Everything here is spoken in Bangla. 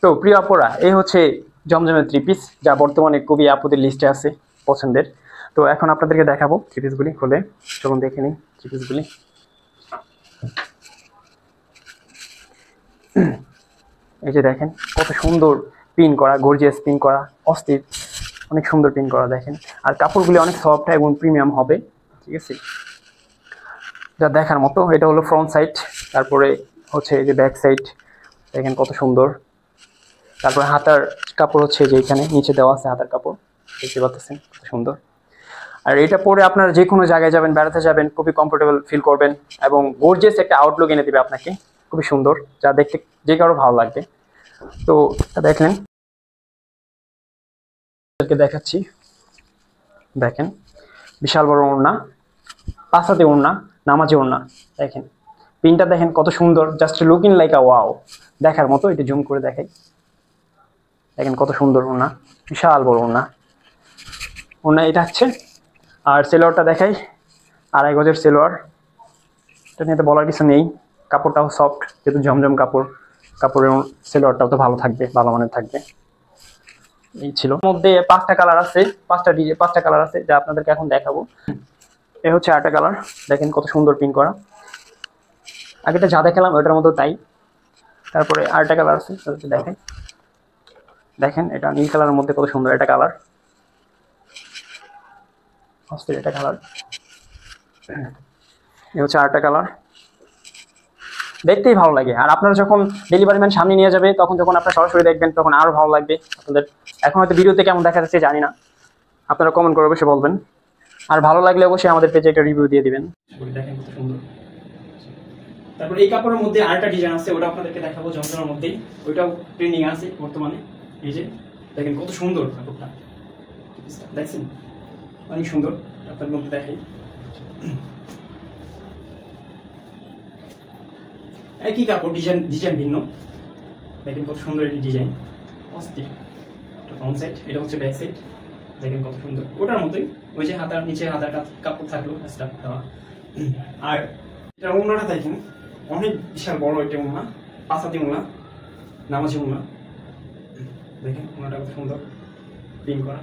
তো প্রিয় আপুরা, এই হচ্ছে জমজমের থ্রি পিস, যা বর্তমানে খুবই আপুদের লিস্টে আছে পছন্দের। তো এখন আপনাদেরকে দেখাবো থ্রি পিসগুলি খুলে। চলুন দেখে নিই থ্রি পিসগুলি। এই যে দেখেন কত সুন্দর পিন করা, গর্জিয়াস পিন করা, অস্থির, অনেক সুন্দর পিন করা দেখেন। আর কাপড়গুলি অনেক সফট এবং প্রিমিয়াম হবে, ঠিক আছে, যা দেখার মতো। এটা হলো ফ্রন্ট সাইড, তারপরে হচ্ছে এই যে ব্যাক সাইড দেখেন কত সুন্দর। তারপরে হাতার কাপড় হচ্ছে যে এখানে নিচে দেওয়া আছে হাতার কাপড়, দেখতে পাচ্ছেন কত সুন্দর। আর এটা পরে আপনারা যে কোনো জায়গায় যাবেন, বেড়াতে যাবেন, খুবই কমফোর্টেবল ফিল করবেন এবং গর্জিয়াস একটা আউটলুক এনে দিবে আপনাকে, খুবই সুন্দর, যা দেখতে যে কারো ভালো লাগবে। তো দেখলেন, দেখাচ্ছি দেখেন, বিশাল বড় ওড়না, পাঁচাতে ওড়না, নামাজে ওড়না, দেখেন পিনটা দেখেন কত সুন্দর, জাস্ট লুকিং লাইক আ ওয়াও, দেখার মতো। এটা জুম করে দেখাই, দেখেন কত সুন্দর ওড়না, বিশাল বড় ওড়না। ওড়না এটা হচ্ছে। আর সেলোয়ারটা দেখাই, 2.5 গজের সেলোয়ার। এটা নিয়ে তো বলার কিছু নেই, কাপড়টাও সফট, যেহেতু জমজম কাপড়, কাপড়ের সেলোয়ারটাও তো ভালো থাকবে, ভালো মানের থাকবে। এই ছিল। মধ্যে 5টা কালার আছে, 5টা কালার আছে, যা আপনাদেরকে এখন দেখাবো। এই হচ্ছে 8টা কালার, দেখেন কত সুন্দর পিন করা। আগেটা যা দেখালাম ওটার মতো তাই। তারপরে 8টা কালার আছে, দেখেন দেখেন এটা নীল কালারের মধ্যে কত সুন্দর একটা কালার, অস্থির এটা কালার। এই হচ্ছে 8টা কালার, দেখতেই ভালো লাগে। আর আপনারা যখন ডেলিভারি ম্যান সামনে নিয়ে যাবে, তখন যখন আপনারা সরাসরি দেখবেন, তখন আরো ভালো লাগবে আপনাদের। এখন হয়তো ভিডিওতে কেমন দেখা যাচ্ছে জানি না, আপনারা কমেন্ট করে অবশ্যই বলবেন। আর ভালো লাগলে অবশ্যই আমাদের পেজে একটা রিভিউ দিয়ে দিবেন। দেখেন কত সুন্দর। তারপর এই কাপড়ের মধ্যে আরেকটা ডিজাইন আছে, ওটা আপনাদেরকে দেখাবো জমজমের মধ্যেই, ওইটাও ট্রেন্ডিং আছে বর্তমানে। এই যে দেখেন কত সুন্দর কাপড়টা, দেখছেন অনেক সুন্দর। আপনার মধ্যে দেখাই, একই কাপড়, ডিজাইন ভিন্ন, দেখেন কত সুন্দর একটি ডিজাইন, অস্থির। ফ্রন্ট সাইড, এটা হচ্ছে ব্যাক সাইড, দেখেন কত সুন্দর। ওটার মতোই, ওই যে হাতার নিচে হাতার কাপড় থাকলো স্টাফ দেওয়া। আর এটা ওড়নাটা দেখেন অনেক বিশাল বড় একটা ওড়না, পাঁচাতি ওড়না, নামাজি ওড়না, দেখেন ওড়নাটা কত সুন্দর পিন করা।